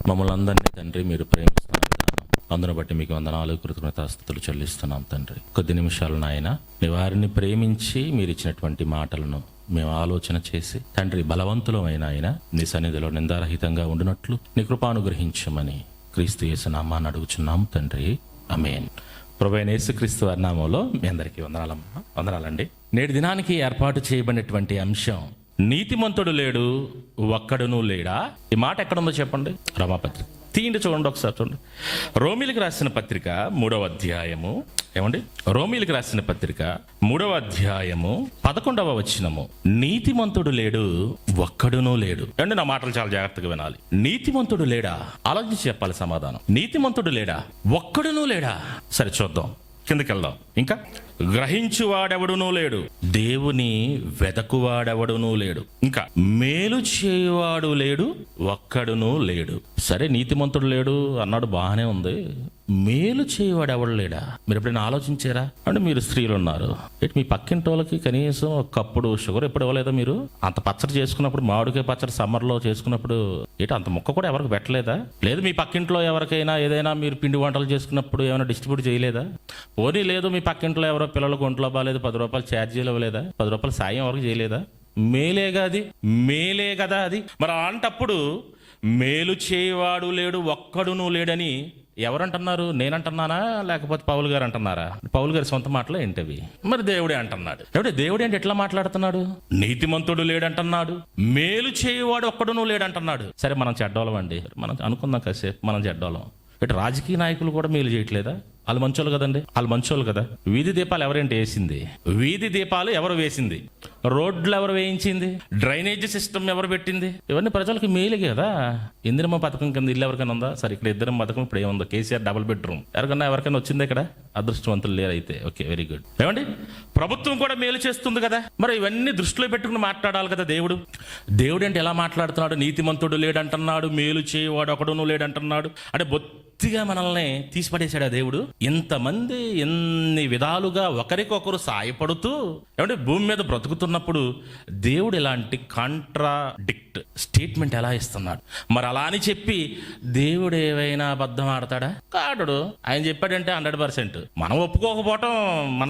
మమ్మల్ని అందరినీ తండ్రి మీరు ప్రేమిస్తున్న విధానం అందును బట్టి మీకు వందనాలు కృతజ్ఞతాస్తుతులు చెల్లిస్తున్నాం తండ్రి. కొద్ది నిమిషాలు నాయన నీ వారిని ప్రేమించి మీరు ఇచ్చినటువంటి మాటలను మేము ఆలోచన చేసి తండ్రి బలవంతులమైన ఆయన నీ సన్నిధిలో నిందారహితంగా ఉండినట్లు నీ కృపానుగ్రహించమని క్రీస్తు యేసు నామాన్ని అడుగుచున్నాం తండ్రి, ఆమేన్. ప్రభువైన యేసుక్రీస్తు వారి నామంలో మీ అందరికీ వందనాలండి. నేటి దినానికి ఏర్పాటు చేయబడినటువంటి అంశం నీతిమంతుడు లేడు ఒక్కడునూ లేడా. ఈ మాట ఎక్కడుందో చెప్పండి. రోమాపత్రిక తీయండి, చూడండి ఒకసారి చూడండి. రోమీలకు రాసిన పత్రిక 3వ అధ్యాయము, ఏమండి రోమీలకు రాసిన పత్రిక 3వ అధ్యాయము 11వ వచనము. నీతిమంతుడు లేడు ఒక్కడునూ లేడు. అంటే నా మాటలు చాలా జాగ్రత్తగా వినాలి. నీతిమంతుడు లేడా, ఆలోచించి చెప్పాలి సమాధానం. నీతిమంతుడు లేడా, ఒక్కడునూ లేడా. సరే చూద్దాం, కిందకి వెళ్దాం. ఇంకా గ్రహించువాడెవడునూ లేడు, దేవుని వెదకువాడెవడునూ లేడు, ఇంకా మేలు చేయువాడు లేడు, ఒక్కడునూ లేడు. సరే నీతిమంతుడు లేడు అన్నాడు, బాగానే ఉంది. మేలు చేయవాడు ఎవడు లేడా? మీరు ఎప్పుడైనా ఆలోచించారా? అంటే మీరు స్త్రీలు ఉన్నారు, మీ పక్కింటి వాళ్ళకి కనీసం ఒక కప్పుడు షుగర్ ఎప్పుడు ఇవ్వలేదా? మీరు అంత పచ్చడి చేసుకున్నప్పుడు, మామిడికాయ పచ్చడి సమ్మర్లో చేసుకున్నప్పుడు అంత ముక్క కూడా ఎవరికి పెట్టలేదా? లేదు మీ పక్కింట్లో ఎవరికైనా ఏదైనా మీరు పిండి వంటలు చేసుకున్నప్పుడు ఏమైనా డిస్ట్రిబ్యూట్ చేయలేదా? పోనీ లేదు మీ పక్కింట్లో ఎవరో పిల్లలకు ఒంట్లో బాగాలేదు, 10 రూపాయలు ఛార్జీలు ఇవ్వలేదా? 10 రూపాయలు సాయం ఎవరికి చేయలేదా? మేలేగా అది, మేలే కదా అది. మరి అలాంటప్పుడు మేలు చేయవాడు లేడు ఒక్కడునూ లేడని ఎవరంటున్నారు? నేనంటున్నానా లేకపోతే పౌలు గారు అంటున్నారా? పౌలు గారి సొంత మాటలు ఏంటవి? మరి దేవుడే అంటున్నాడు. దేవుడే అంటే ఎట్లా మాట్లాడుతున్నాడు? నీతిమంతుడు లేడంటున్నాడు, మేలు చేయవాడు ఒక్కడునూ లేడంటున్నాడు. సరే మనం చెడ్డోళం అండి, మనం అనుకుందాం కాసేపు మనం చెడ్డోళం. రాజకీయ నాయకులు కూడా మేలు చేయట్లేదా? వాళ్ళు మంచోళ్ళు కదండి, వాళ్ళు మంచోళ్ళు కదా. వీధి దీపాలు ఎవరేంటి వేసింది? వీధి దీపాలు ఎవరు వేసింది? రోడ్లు ఎవరు వేయించింది? డ్రైనేజ్ సిస్టమ్ ఎవరు పెట్టింది? ఇవన్నీ ప్రజలకు మేలు కదా. ఇందిరమ్మ పథకం కింద ఇల్లు ఎవరికైనా ఉందా? సరే ఇక్కడ ఇద్దరమ్మ పథకం ఇప్పుడు ఏముందో, కేసీఆర్ డబుల్ బెడ్రూమ్ ఎవరికైనా వచ్చింది ఇక్కడ? అదృష్టవంతులు లేరు అయితే. Okay, very good. ఏమండి ప్రభుత్వం కూడా మేలు చేస్తుంది కదా. మరి ఇవన్నీ దృష్టిలో పెట్టుకుని మాట్లాడాలి కదా దేవుడు. దేవుడు అంటే ఎలా మాట్లాడుతున్నాడు? నీతిమంతుడు లేడంటున్నాడు, మేలు చేయవాడు ఒకడునూ లేడంటున్నాడు. అంటే బొత్తిగా మనల్ని తీసిపడేశాడు ఆ దేవుడు. ఇంతమంది ఎన్ని విధాలుగా ఒకరికొకరు సాయపడుతూ ఏమంటే భూమి మీద బ్రతుకుతున్నప్పుడు దేవుడు ఇలాంటి కాంట్రాడిక్ట్ స్టేట్మెంట్ ఎలా ఇస్తున్నాడు? మరి అలా అని చెప్పి దేవుడు ఏవైనా అబద్ధం ఆడతాడా? కాడు. ఆయన చెప్పాడంటే 100%. మనం ఒప్పుకోకపోవటం మన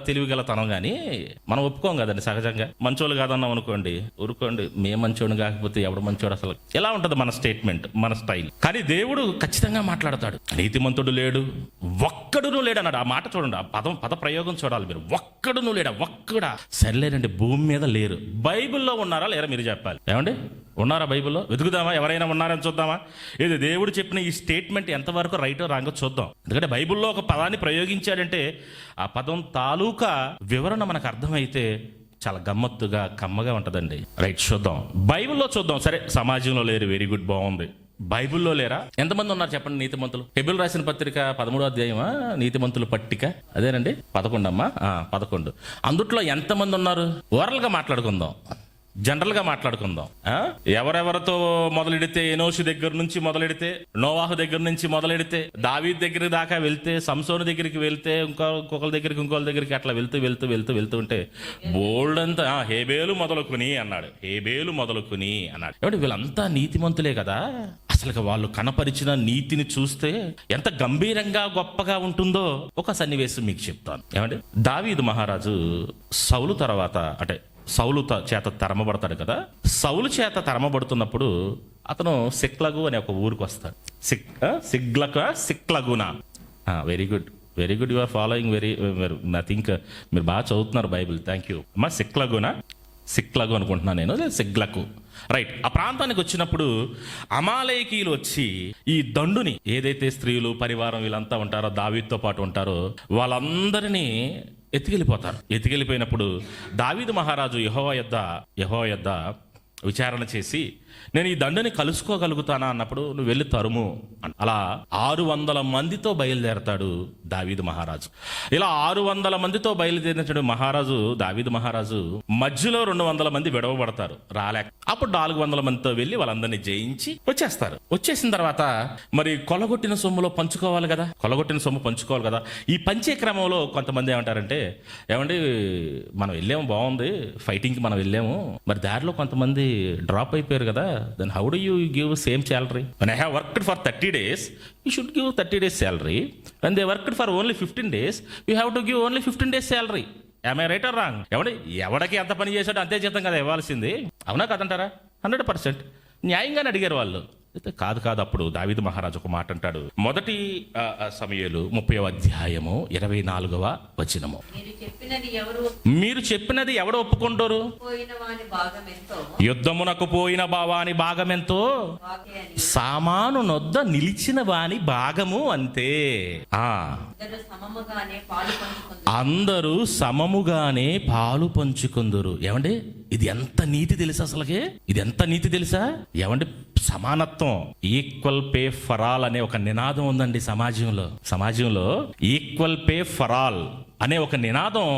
తెలివిగలతనం, కానీ మనం ఒప్పుకోం కదండి సహజంగా. మంచోళ్ళు కాదన్నాం అనుకోండి, ఊరుకోండి, మేము మంచోడు కాకపోతే ఎవడు మంచోడు? అసలు ఎలా ఉంటుంది మన స్టేట్మెంట్, మన స్టైల్. కానీ దేవుడు ఖచ్చితంగా మాట్లాడతాడు. నీతిమంతుడు లేడు ఒక్కడునూ లేడు అన్నాడు. ఆ మాట చూడండి, ఆ పద ప్రయోగం చూడాలి మీరు. ఒక్కడునూ లేడా, ఒక్కడా. సర్లేరండి, భూమి మీద లేరు. బైబిల్లో ఉన్నారా లేరా మీరు చెప్పాలి. ఏమండి ఉన్నారా బైబిల్లో? వెతుకుదామా, ఎవరైనా ఉన్నారని చూద్దామా? ఇది దేవుడు చెప్పిన ఈ స్టేట్మెంట్ ఎంతవరకు రైటో రాంగో చూద్దాం. ఎందుకంటే బైబిల్లో ఒక పదాన్ని ప్రయోగించాడంటే ఆ పదం తాలూకా వివరణ మనకు అర్థమైతే చాలా గమ్మత్తుగా కమ్మగా ఉంటుందండి. రైట్, చూద్దాం, బైబిల్లో చూద్దాం. సరే సమాజంలో లేరు, వెరీ గుడ్, బాగుంది. బైబిల్లో లేరా? ఎంతమంది ఉన్నారు చెప్పండి నీతిమంతులు? హెబ్రీయుల రాసిన పత్రిక 13వ అధ్యాయమా నీతిమంతుల పట్టిక అదేనండి, 11 అమ్మా, 11. అందుట్లో ఎంతమంది ఉన్నారు? ఓరల్గా మాట్లాడుకుందాం, జనరల్గా మాట్లాడుకుందాం. ఎవరెవరితో మొదలెడితే, ఎనోషు దగ్గర నుంచి మొదలెడితే, నోవాహు దగ్గర నుంచి మొదలెడితే, దావీదు దగ్గర దాకా వెళ్తే, సంసోను దగ్గరికి వెళ్తే, ఇంకొకరి దగ్గరికి అట్లా వెళ్తూ ఉంటే బోల్డ్ అంతా హేబేలు మొదలుకుని అన్నాడు. ఏమంటే వీళ్ళంతా నీతిమంతులే కదా. అసలు వాళ్ళు కనపరిచిన నీతిని చూస్తే ఎంత గంభీరంగా గొప్పగా ఉంటుందో ఒక సన్నివేశం మీకు చెప్తాను. ఏమంటే దావీదు మహారాజు సౌలు తర్వాత, అంటే సౌలు చేత తరమబడతాడు కదా. సౌలు చేత తరమబడుతున్నప్పుడు అతను సిక్లగు అనే ఒక ఊరికి వస్తాడు. సిక్లగునా. Very good, you are following I think మీరు బాగా చదువుతున్నారు బైబిల్. థ్యాంక్ యూ అమ్మా. సిక్లగు అనుకుంటున్నాను నేను, సిగ్లకు. రైట్. ఆ ప్రాంతానికి వచ్చినప్పుడు అమాలేకీయులు వచ్చి ఈ దండుని, ఏదైతే స్త్రీలు పరివారం వీళ్ళంతా ఉంటారో, దావీదుతో పాటు ఉంటారో, వాళ్ళందరినీ ఎత్తికెళ్ళిపోయినప్పుడు దావీదు మహారాజు యెహోవా యొద్ద విచారణ చేసి, నేను ఈ దండని కలుసుకోగలుగుతానా అన్నప్పుడు, నువ్వు వెళ్ళి తరుము. అలా 600 మందితో బయలుదేరతాడు దావీదు మహారాజు. ఇలా 600 మందితో బయలుదేరినటువంటి దావీదు మహారాజు మధ్యలో 200 మంది విడవబడతారు, రాలేక. అప్పుడు 400 మందితో వెళ్ళి వాళ్ళందరినీ జయించి వచ్చేస్తారు. వచ్చేసిన తర్వాత మరి కొలగొట్టిన సొమ్ములో పంచుకోవాలి కదా. ఈ పంచే క్రమంలో కొంతమంది ఏమంటారంటే, ఏమండి మనం వెళ్ళాము, బాగుంది, ఫైటింగ్కి మనం వెళ్ళాము, మరి దారిలో కొంతమంది డ్రాప్ అయిపోయారు కదా, కదా, then how do you give same salary? When I have worked for 30 days, you should give 30 days salary. When they worked for only 15 days, you have to give only 15 days salary. Am I right or wrong? ఎవడికి ఎంత పని చేశాడో అంతే జీతం కదా ఇవ్వాల్సింది, అవునా కాదంటారా? 100% న్యాయంగానే అడిగారు వాళ్ళు. అయితే కాదు అప్పుడు దావీదు మహారాజు ఒక మాట అంటాడు. మొదటి సమూయేలు 30వ అధ్యాయము 24వ వచనము. మీరు చెప్పినది ఎవడు ఒప్పుకుంటారు? యుద్ధమునకు పోయిన వాని భాగమెంతో, సామాను నొద్ద నిలిచిన వాని భాగము అంతే. అందరూ సమముగానే పాలు పంచుకుందరు. ఏమండి ఇది ఎంత నీతి తెలుసా? అసలుకే ఇది ఎంత నీతి తెలుసా? ఏమండి సమానత్వం, ఈక్వల్ పే ఫర్ ఆల్ అనే ఒక నినాదం ఉందండి సమాజంలో ఈక్వల్ పే ఫర్ ఆల్ అనే ఒక నినాదం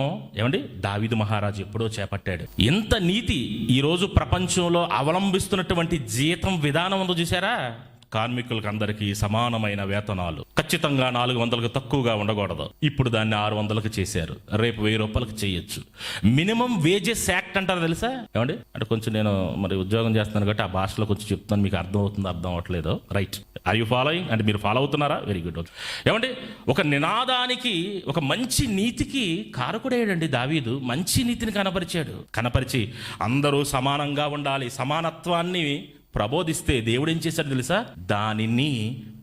ఏమండి దావీదు మహారాజు ఎప్పుడో చేపట్టాడు. ఇంత నీతి ఈ రోజు ప్రపంచంలో అవలంబిస్తున్నటువంటి జీతం విధానం ఉందో చూసారా? కార్మికులకు అందరికీ సమానమైన వేతనాలు, ఖచ్చితంగా 400కు తక్కువగా ఉండకూడదు. ఇప్పుడు దాన్ని 600కు చేశారు. రేపు 1000 రూపాయలకు చేయొచ్చు. మినిమం వేజెస్ యాక్ట్ అంటారు తెలుసా? ఏమండి అంటే కొంచెం నేను మరి ఉద్యోగం చేస్తున్నాను కాబట్టి ఆ భాషలో కొంచెం చెప్తాను, మీకు అర్థం అవుతుందో అర్థం అవ్వట్లేదు. Right, are you following? అంటే మీరు ఫాలో అవుతున్నారా? Very good. ఏమండి ఒక నినాదానికి, ఒక మంచి నీతికి కారకుడేయండి దావీదు. మంచి నీతిని కనపరిచి అందరూ సమానంగా ఉండాలి, సమానత్వాన్ని ప్రబోధిస్తే దేవుడు ఏం చేశాడు తెలుసా? దానిని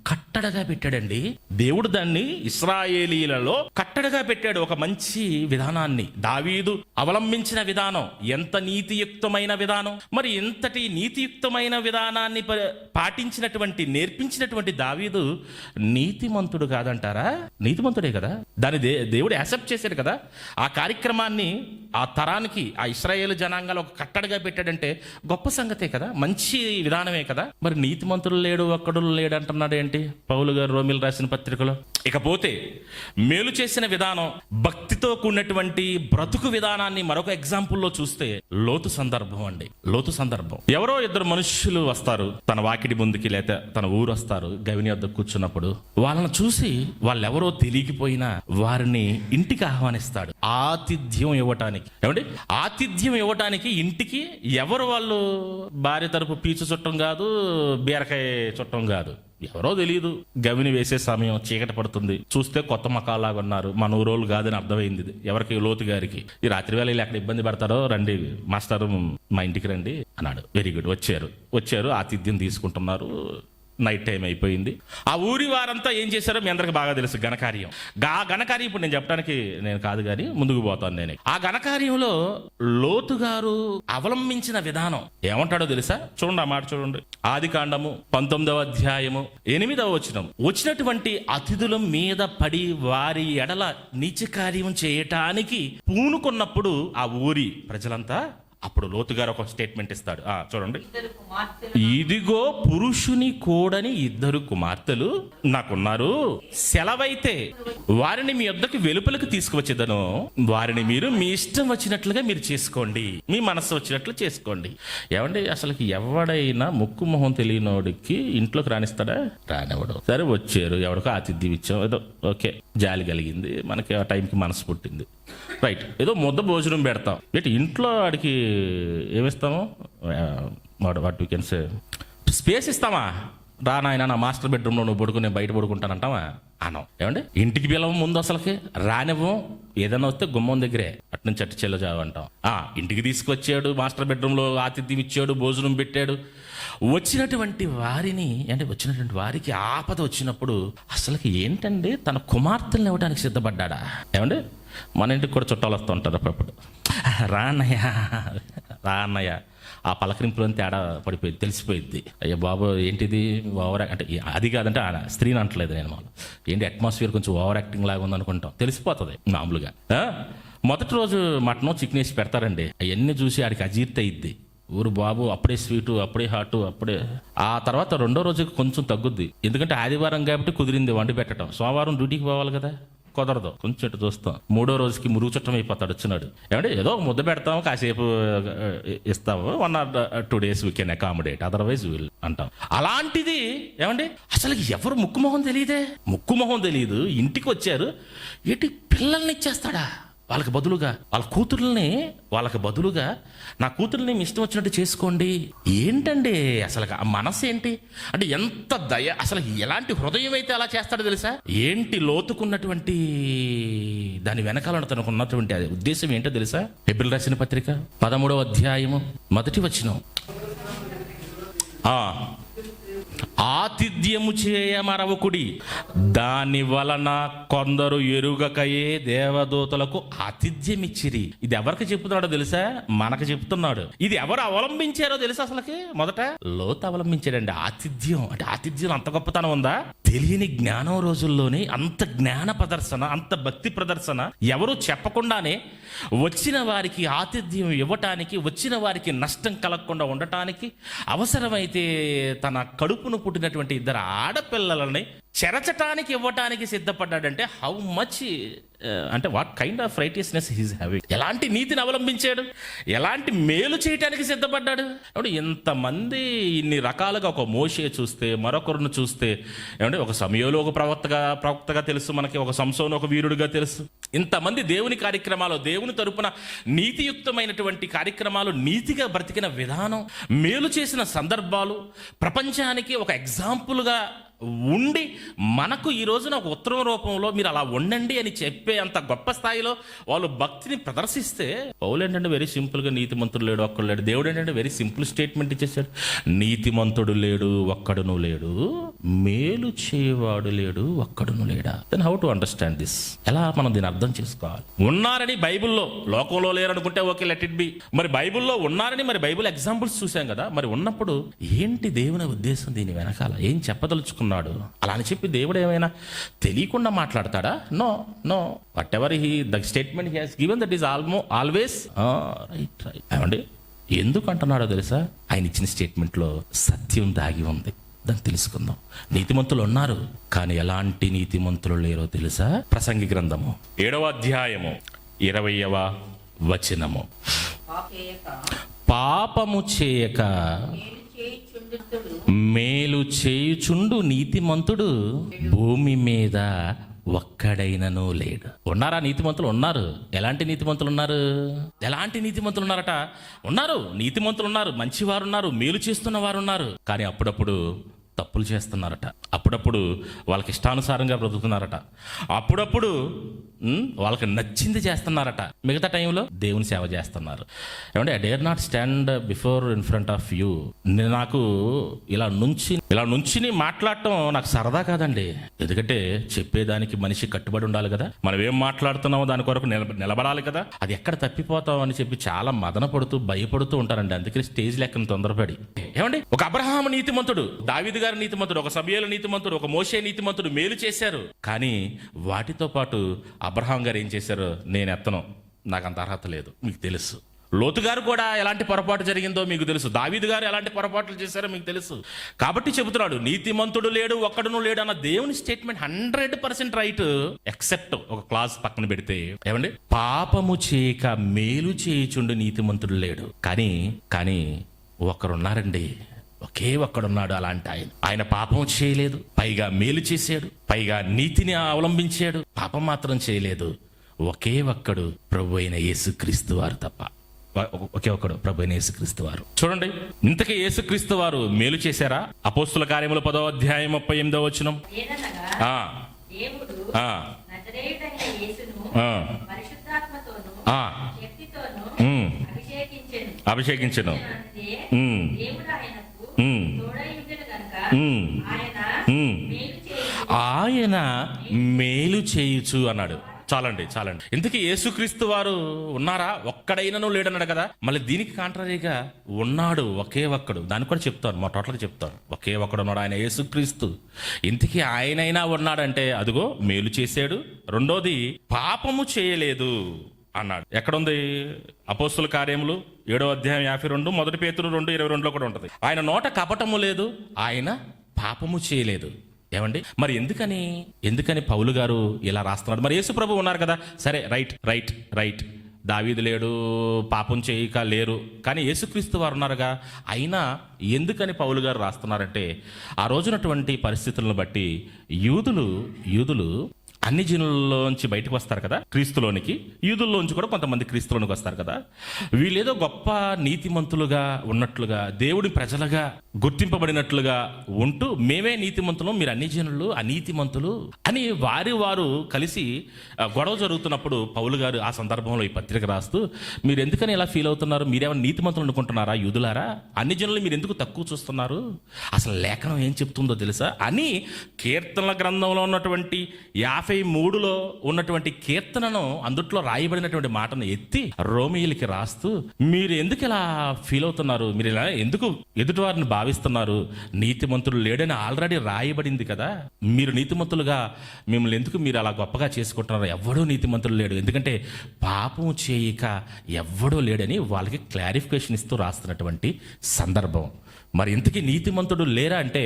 కట్టడగా పెట్టాడండి. దేవుడు దాన్ని ఇశ్రాయేలీలలో కట్టడగా పెట్టాడు. ఒక మంచి విధానాన్ని దావీదు అవలంబించిన విధానం ఎంత నీతియుక్తమైన విధానం. మరి ఇంతటి నీతియుక్తమైన విధానాన్ని పాటించినటువంటి, నేర్పించినటువంటి దావీదు నీతిమంతుడు కాదంటారా? నీతిమంతుడే కదా. దాన్ని దేవుడు యాక్సెప్ట్ చేశాడు కదా. ఆ కార్యక్రమాన్ని ఆ తరానికి, ఆ ఇశ్రాయేలు జనాంగాలు ఒక కట్టడగా పెట్టాడంటే గొప్ప సంగతే కదా, మంచి విధానమే కదా. మరి నీతిమంతులు లేడు, ఒక్కడు లేడు అంటున్నాడు ఏంటి పౌలు గారు రోమిలు రాసిన పత్రికలో? ఇకపోతే మేలు చేసిన విధానం, భక్తితో కూడినటువంటి బ్రతుకు విధానాన్ని మరొక ఎగ్జాంపుల్లో చూస్తే లోతు సందర్భం. ఎవరో ఇద్దరు మనుషులు వస్తారు తన వాకిడి ముందుకి, లేక తన ఊరు వస్తారు. గవిని వద్ద కూర్చున్నప్పుడు వాళ్ళని చూసి వాళ్ళెవరో తెలియకపోయినా వారిని ఇంటికి ఆహ్వానిస్తాడు ఆతిథ్యం ఇవ్వటానికి. ఏమండి ఆతిథ్యం ఇవ్వటానికి ఇంటికి ఎవరు? వాళ్ళు భార్య తరపు పీచు చుట్టం కాదు, బీరకాయ చుట్టం కాదు, ఎవరో తెలియదు. గవిని వేసే సమయం, చీకటి పడుతుంది. చూస్తే కొత్త మకాలాగా ఉన్నారు, మన ఊరోళ్ళు కాదని అర్థమైంది ఎవరికి? లోతు గారికి. ఈ రాత్రి వేళ ఎక్కడ ఇబ్బంది పడతారో, రండి మాస్టర్ మా ఇంటికి రండి అన్నాడు. Very good. వచ్చారు ఆతిథ్యం తీసుకుంటున్నారు. నైట్ టైం అయిపోయింది. ఆ ఊరి వారంతా ఏం చేశారో మీ అందరికి బాగా తెలుసు. ఘనకార్యం ఇప్పుడు నేను చెప్పడానికి నేను కాదు కానీ ముందుకు పోతాను నేను. ఆ ఘనకార్యంలో లోతు గారు అవలంబించిన విధానం ఏమంటాడో తెలుసా? చూడండి, ఆ మాట చూడండి. ఆదికాండము 19వ అధ్యాయము 8వ వచనం. వచ్చినటువంటి అతిథుల మీద పడి వారి ఎడల నీచ కార్యం చేయటానికి పూనుకున్నప్పుడు ఆ ఊరి ప్రజలంతా, అప్పుడు లోతు గారు ఒక స్టేట్మెంట్ ఇస్తాడు. చూడండి. ఇదిగో పురుషుని కూడని 2 కుమార్తెలు నాకున్నారు. సెలవైతే వారిని మీ యొద్దకు వెలుపలకు తీసుకువచ్చేదను. వారిని మీరు మీ ఇష్టం వచ్చినట్లుగా మీరు చేసుకోండి, మీ మనస్సు వచ్చినట్లు చేసుకోండి. ఏమండి అసలుకి ఎవడైనా ముక్కు మొహం తెలియనోడికి ఇంట్లోకి రానిస్తాడా? రానివ్వడు. సరే వచ్చారు, ఎవడికో ఆతిథ్యం ఇచ్చాం, ఏదో ఓకే, జాలి కలిగింది మనకి, ఆ టైంకి మనసు పుట్టింది. రైట్, ఏదో ముద్ద భోజనం పెడతాం. ఇంట్లో వాడికి ఏమిస్తాము? What you can say, space ఇస్తామా? రా నాయన నా మాస్టర్ బెడ్రూమ్లో నువ్వు పడుకుని నేను బయట పడుకుంటానంటావా? అనం. ఏమంటే ఇంటికి పిలవం, ముందు అసలుకి రానివ్వం. ఏదైనా వస్తే గుమ్మం దగ్గరే అటు నుంచి అటు చెల్లజావు అంటాం. ఇంటికి తీసుకొచ్చాడు, మాస్టర్ బెడ్రూమ్లో ఆతిథ్యం ఇచ్చాడు, భోజనం పెట్టాడు. వచ్చినటువంటి వారికి ఆపద వచ్చినప్పుడు అసలుకి ఏంటండి, తన కుమార్తెలను ఇవ్వడానికి సిద్ధపడ్డా? ఏమండి మన ఇంటికి కూడా చుట్టాలు వస్తూ ఉంటారు అప్పుడప్పుడు. రా అన్నయ్య ఆ పలకరింపులో తేడా పడిపోయింది, తెలిసిపోయింది. అయ్యా బాబు ఏంటిది ఓవర్ అంటే అది కాదంటే స్త్రీని అంటలేదు నేను. ఏంటి అట్మాస్ఫియర్ కొంచెం ఓవర్ యాక్టింగ్ లాగా ఉందనుకుంటాం, తెలిసిపోతుంది మామూలుగా. మొదటి రోజు మటన్ చికెన్ వేసి పెడతారండి, అవన్నీ చూసి ఆడికి అజీర్తి అయ్యిద్ది. ఊరు బాబు అప్పుడే స్వీటు, అప్పుడే హాటు, అప్పుడే. ఆ తర్వాత 2వ రోజుకి కొంచెం తగ్గుద్ది, ఎందుకంటే ఆదివారం కాబట్టి కుదిరింది వండి పెట్టడం. సోమవారం డ్యూటీకి పోవాలి కదా, కుదరదు. కొంచెం ఇటు చూస్తాం. 3వ రోజుకి మురుగు చుట్టం అయిపోతాడు వచ్చినాడు. ఏమంటే ఏదో ముద్ద పెడతాము, కాసేపు ఇస్తాము, 1 or 2 days we can accommodate, otherwise will అంటాం. అలాంటిది ఏమండి అసలు ఎవరు ముక్కు మొహం తెలియదు, ఇంటికి వచ్చారు, ఏంటి పిల్లల్ని ఇచ్చేస్తాడా? వాళ్ళకి బదులుగా వాళ్ళకి బదులుగా నా కూతుర్ని మీ ఇష్టం వచ్చినట్టు చేసుకోండి. ఏంటండి అసలు ఆ మనసు ఏంటి అంటే, ఎంత దయ, అసలు ఎలాంటి హృదయం అయితే అలా చేస్తాడో తెలుసా? ఏంటి లోతుకున్నటువంటి దాని వెనకాల తనకున్నటువంటి ఉద్దేశం ఏంటో తెలుసా? హెబ్రీయులకు రాసిన పత్రిక 13వ అధ్యాయము 1వ వచనం. ఆతిథ్యము చేయమరవకుడి, దాని వలన కొందరు ఎరుగకయే దేవదూతలకు ఆతిథ్యమిచ్చిరి. ఇది ఎవరికి చెప్తున్నాడో తెలుసా? మనకు చెప్తున్నాడు. ఇది ఎవరు అవలంబించారో తెలుసా? అసలుకి మొదట లోతు అవలంబించాడండి. ఆతిథ్యం అంటే, ఆతిథ్యం అంత గొప్పతనం ఉందా? తెలియని జ్ఞానం రోజుల్లోనే అంత జ్ఞాన ప్రదర్శన, అంత భక్తి ప్రదర్శన, ఎవరు చెప్పకుండానే వచ్చిన వారికి ఆతిథ్యం ఇవ్వటానికి, వచ్చిన వారికి నష్టం కలగకుండా ఉండటానికి, అవసరమైతే తన కడుపును పుట్టినటువంటి 2 ఆడపిల్లలని చెరచటానికి ఇవ్వటానికి సిద్ధపడ్డాడంటే హౌ మచ్ అంటే what kind of righteousness he's having. ఎలాంటి నీతిని అవలంబించాడు, ఎలాంటి మేలు చేయటానికి సిద్ధపడ్డాడు. కాబట్టి ఇంతమంది ఇన్ని రకాలుగా, ఒక మోషే చూస్తే, మరొకరిని చూస్తే, ఏమంటే ఒక సమయంలో ఒక ప్రవక్తగా తెలుసు మనకి, ఒక సంసోను ఒక వీరుడిగా తెలుసు. ఇంతమంది దేవుని కార్యక్రమాలు, దేవుని తరపున నీతియుక్తమైనటువంటి కార్యక్రమాలు, నీతిగా బ్రతికిన విధానం, మేలు చేసిన సందర్భాలు, ప్రపంచానికి ఒక ఎగ్జాంపుల్గా ఉండి మనకు ఈ రోజున ఒక ఉత్తరం రూపంలో మీరు అలా ఉండండి అని చెప్పే అంత గొప్ప స్థాయిలో వాళ్ళు భక్తిని ప్రదర్శిస్తే, పౌలు ఏంటంటే వెరీ సింపుల్గా నీతిమంతుడు లేడు ఒక్కడు లేడు. దేవుడు ఏంటంటే వెరీ సింపుల్ స్టేట్మెంట్ ఇచ్చేసాడు. నీతిమంతుడు లేడు ఒక్కడును లేడు, మేలు చేయవాడు లేడు ఒక్కడును లేడా. Then how to understand this? ఎలా మనం దీన్ని అర్థం చేసుకోవాలి? ఉన్నారని బైబిల్లో, లోకంలో లేరనుకుంటే ఓకే, లెట్ ఇట్ బి. మరి బైబిల్లో ఉన్నారని, మరి బైబిల్ ఎగ్జాంపుల్స్ చూసాం కదా. మరి ఉన్నప్పుడు ఏంటి దేవుని ఉద్దేశం? దీని వెనకాల ఏం చెప్పదలుచుకున్నాడు? అలా అని చెప్పి దేవుడు ఏమైనా తెలియకుండా మాట్లాడతాడా? No no, whatever the statement he has given, that is always right. ఏమండి ఎందుకు అంటున్నాడో తెలుసా? ఆయన ఇచ్చిన స్టేట్మెంట్లో సత్యం దాగి ఉంది. దాన్ని తెలుసుకుందాం. నీతిమంతులు ఉన్నారు, కానీ ఎలాంటి నీతిమంతులు లేరో తెలుసా? ప్రసంగి గ్రంథము 7వ అధ్యాయము 20వ వచనము. పాపము చేయక మేలు చేయుచుండు నీతిమంతుడు భూమి మీద ఒక్కడైనను లేడు. ఉన్నారా నీతిమంతులు? ఉన్నారు. ఎలాంటి నీతిమంతులు ఉన్నారు? ఎలాంటి నీతిమంతులు ఉన్నారట? ఉన్నారు. నీతిమంతులు ఉన్నారు, మంచివారు ఉన్నారు, మేలు చేస్తున్న వారు ఉన్నారు. కానీ అప్పుడప్పుడు తప్పులు చేస్తున్నారట, అప్పుడప్పుడు వాళ్ళకి ఇష్టానుసారంగా బ్రతుకుతున్నారట, అప్పుడప్పుడు వాళ్ళకి నచ్చింది చేస్తున్నారట, మిగతా టైంలో దేవుని సేవ చేస్తున్నారు. ఏమంటే, I dare not stand before in front of you. నాకు ఇలా నుంచి మాట్లాడటం నాకు సరదా కాదండి. ఎందుకంటే చెప్పేదానికి మనిషి కట్టుబడి ఉండాలి కదా. మనం ఏం మాట్లాడుతున్నామో దాని కొరకు నిలబడాలి కదా. అది ఎక్కడ తప్పిపోతాం అని చెప్పి చాలా మదన పడుతూ భయపడుతూ ఉంటారండి. అందుకని స్టేజ్ లెక్కన తొందరపడి, ఏమండి, ఒక అబ్రహాము నీతిమంతుడు, దావీదు గారు నీతిమంతుడు, ఒక సమూయేలు నీతిమంతుడు, ఒక మోషే నీతిమంతుడు మేలు చేశారు. కానీ వాటితో పాటు అబ్రహాం గారు ఏం చేశారు? నేను ఎత్తను, నాకు అంత అర్హత లేదు, మీకు తెలుసు. లోతు గారు కూడా ఎలాంటి పొరపాటు జరిగిందో మీకు తెలుసు. దావీదు గారు ఎలాంటి పొరపాట్లు చేశారో మీకు తెలుసు. కాబట్టి చెబుతున్నాడు, నీతిమంతుడు లేడు ఒక్కడును లేడు అన్న దేవుని స్టేట్మెంట్ 100% రైట్, ఎక్సెప్ట్ ఒక క్లాస్ పక్కన పెడితే, ఏమండి, పాపము చేయక మేలు చేయుచుండు నీతిమంతుడు లేడు. కానీ ఒకరున్నారండి, ఒకే ఒక్కడున్నాడు అలాంటి ఆయన పాపం చేయలేదు, పైగా మేలు చేశాడు, పైగా నీతిని అవలంబించాడు, పాపం మాత్రం చేయలేదు. ఒకే ఒక్కడు, ప్రభు అయిన యేసుక్రీస్తు వారు తప్ప. ఒకే ఒక్కడు, ప్రభు అయిన యేసుక్రీస్తు వారు. చూడండి, ఇంతకీ యేసుక్రీస్తు వారు మేలు చేశారా? అపోస్తుల కార్యములు 10వ అధ్యాయం 38వ వచనం. అభిషేకించను. ఆయన మేలు చేయుచు అన్నాడు. చాలండి. ఇంతకీ యేసుక్రీస్తు వారు ఉన్నారా? ఒక్కడైనను లేడన్నాడు కదా. మళ్ళీ దీనికి కాంట్రరీగా ఉన్నాడు ఒకే ఒక్కడు. దాన్ని కూడా చెప్తాను, మా టోటల్గా చెప్తాను. ఒకే ఒక్కడు ఉన్నాడు, ఆయన యేసుక్రీస్తు. ఇంతకీ ఆయనైనా ఉన్నాడంటే అదిగో మేలు చేశాడు. రెండోది, పాపము చేయలేదు అన్నాడు. ఎక్కడుంది? అపోస్తుల కార్యములు 7వ అధ్యాయం 52, 1 పేతురు 2:22లో కూడా ఉంటుంది. ఆయన నోట కపటము లేదు, ఆయన పాపము చేయలేదు. ఏమండి, మరి ఎందుకని పౌలు గారు ఇలా రాస్తున్నాడు? మరి యేసు ప్రభు ఉన్నారు కదా, సరే, రైట్. దావీదు లేడు, పాపం చేయక లేరు, కానీ యేసుక్రీస్తు వారు ఉన్నారుగా. అయినా ఎందుకని పౌలు గారు రాస్తున్నారంటే, ఆ రోజునటువంటి పరిస్థితులను బట్టి యూదులు అన్ని జనుల్లోంచి బయటకు వస్తారు కదా క్రీస్తులోనికి, యూదుల్లోంచి కూడా కొంతమంది క్రీస్తులోనికి వస్తారు కదా. వీళ్ళేదో గొప్ప నీతిమంతులుగా ఉన్నట్లుగా, దేవుడి ప్రజలుగా గుర్తింపబడినట్లుగా ఉంటూ, మేమే నీతిమంతులు, మీరు అన్ని జనులు అనీతిమంతులు అని వారు కలిసి గొడవ జరుగుతున్నప్పుడు పౌలు గారు ఆ సందర్భంలో ఈ పత్రిక రాస్తూ, మీరు ఎందుకని ఇలా ఫీల్ అవుతున్నారు, మీరేమైనా నీతిమంతులు అనుకుంటున్నారా యూదులారా, అన్ని జనులు మీరు ఎందుకు తక్కువ చూస్తున్నారు, అసలు లేఖనం ఏం చెప్తుందో తెలుసా అని కీర్తనల గ్రంథంలో ఉన్నటువంటి 53లో ఉన్నటువంటి కీర్తనను, అందుట్లో రాయబడినటువంటి మాటను ఎత్తి రోమీయులకి రాస్తూ, మీరు ఎందుకు ఇలా ఫీల్ అవుతున్నారు, మీరు ఇలా ఎందుకు ఎదుటివారిని భావిస్తున్నారు, నీతిమంతులు లేడని ఆల్రెడీ రాయబడింది కదా, మీరు నీతిమంతులుగా మిమ్మల్ని ఎందుకు మీరు అలా గొప్పగా చేసుకుంటున్నారు, ఎవ్వడూ నీతిమంతులు లేడు, ఎందుకంటే పాపం చేయక ఎవ్వడూ లేడని వాళ్ళకి క్లారిఫికేషన్ ఇస్తూ రాస్తున్నటువంటి సందర్భం. మరి ఇంతకీ నీతిమంతుడు లేరా అంటే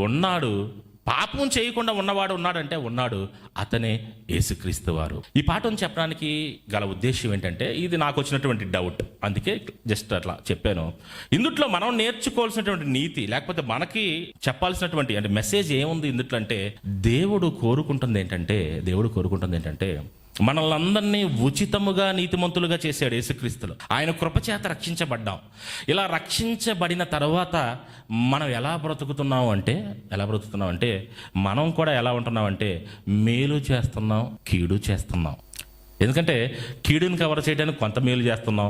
ఉన్నాడు, పాపం చేయకుండా ఉన్నవాడు ఉన్నాడంటే ఉన్నాడు, అతనే యేసుక్రీస్తు వారు. ఈ పాఠం చెప్పడానికి గల ఉద్దేశం ఏంటంటే, ఇది నాకు వచ్చినటువంటి డౌట్, అందుకే జస్ట్ అట్లా చెప్పాను. ఇందుట్లో మనం నేర్చుకోవాల్సినటువంటి నీతి, లేకపోతే మనకి చెప్పాల్సినటువంటి అంటే మెసేజ్ ఏముంది ఇందుట్లో అంటే, దేవుడు కోరుకుంటుంది ఏంటంటే మనల్ని అందరినీ ఉచితముగా నీతిమంతులుగా చేశాడు యేసుక్రీస్తులు. ఆయన కృపచేత రక్షించబడ్డాం. ఇలా రక్షించబడిన తర్వాత మనం ఎలా బ్రతుకుతున్నాం అంటే మనం కూడా ఎలా ఉంటున్నామంటే మేలు చేస్తున్నాం, కీడు చేస్తున్నాం. ఎందుకంటే కీడుని కవర్ చేయడానికి కొంత మేలు చేస్తున్నాం,